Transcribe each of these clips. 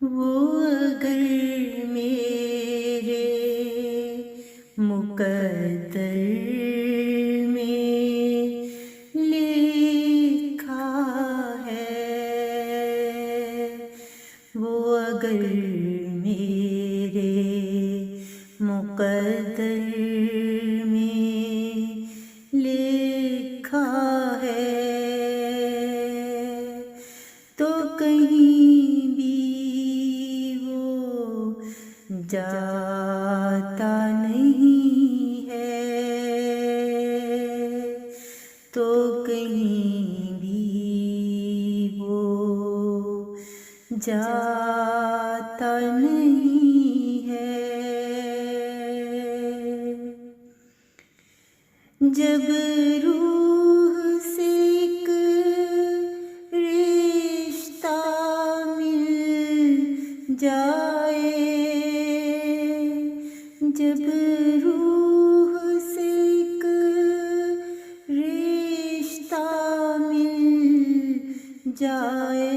वो अगर मेरे मुकद्दर में लिखा है, वो अगर मेरे मुकद्दर में लिखा है तो कहीं भी जाता नहीं है, तो कहीं भी वो जाता नहीं है। जब रूह से एक रिश्ता मिल जाए, जब रूह से एक रिश्ता मिल जाए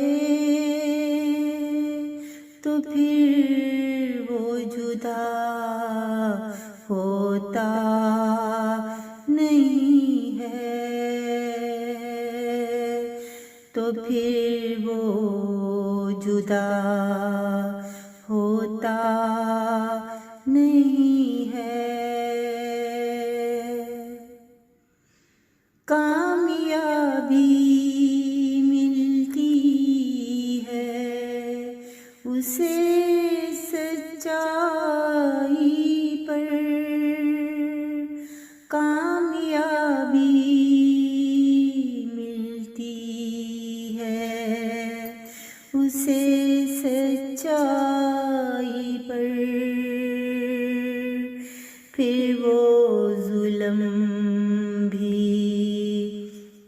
तो फिर वो जुदा होता नहीं है, तो फिर वो जुदा होता नहीं है। कामयाबी मिलती है उसे सच्चाई पर, कामयाबी मिलती है उसे सच्चाई पर, फिर वो जुल्म भी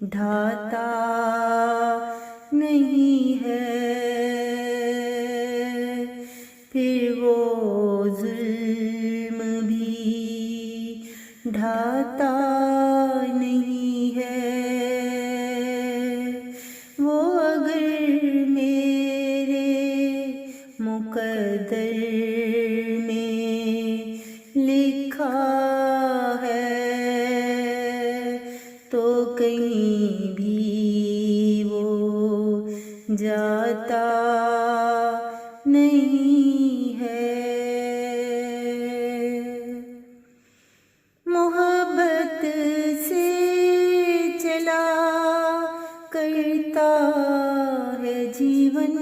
ढाता नहीं है, फिर वो जुल्म भी ढाता नहीं है। वो अगर मेरे मुकद्दर में लिखा है तो कहीं भी वो जाता नहीं है। मोहब्बत से चला करता है जीवन,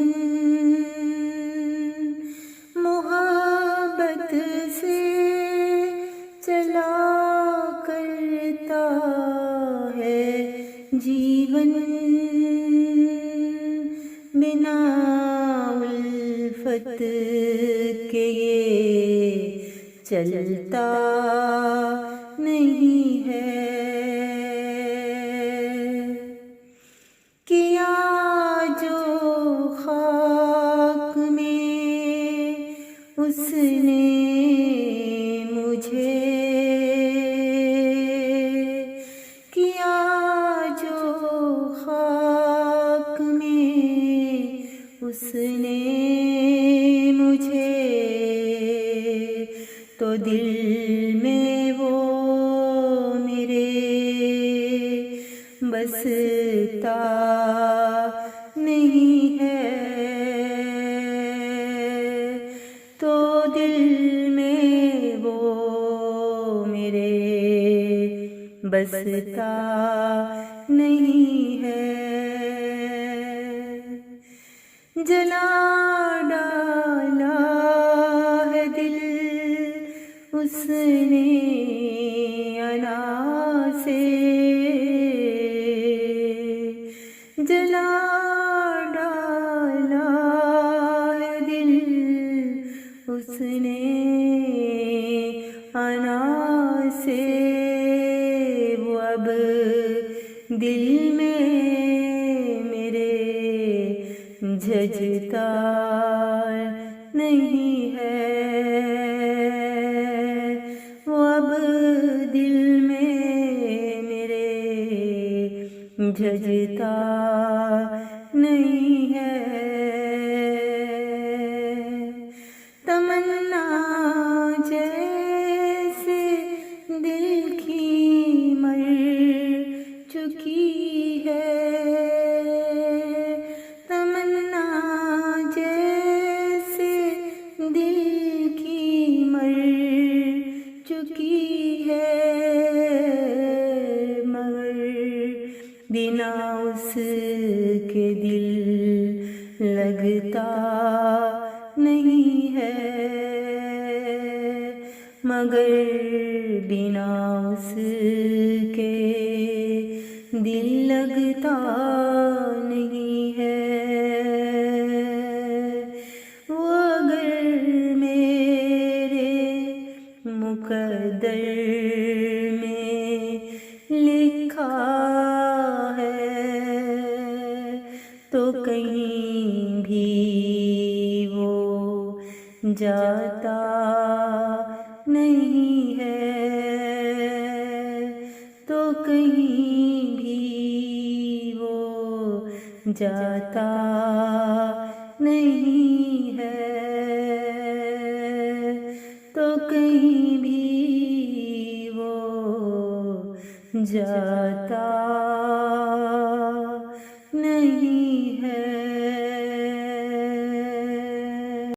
मोहब्बत से चला करता है जीवन, बिना उल्फत के ये चलता नहीं है। किया जो खाक में उसने मुझे, किया जो खाक में उसने मुझे, तो दिल में वो मेरे बसता नहीं है, तो दिल में वो मेरे बसता नहीं है। जला डाला है दिल उसने अना से, जला डाला है दिल उसने अना से, वो अब दिल में मेरे झझता नहीं है, वो अब दिल में मेरे झझता नहीं है। नहीं है, मगर बिना उसके दिल लगता नहीं है। वो अगर मेरे मुकद्दर में लिखा है तो कहीं भी वो जाता नहीं है, तो कहीं भी वो जाता नहीं है, तो कहीं भी वो जाता नहीं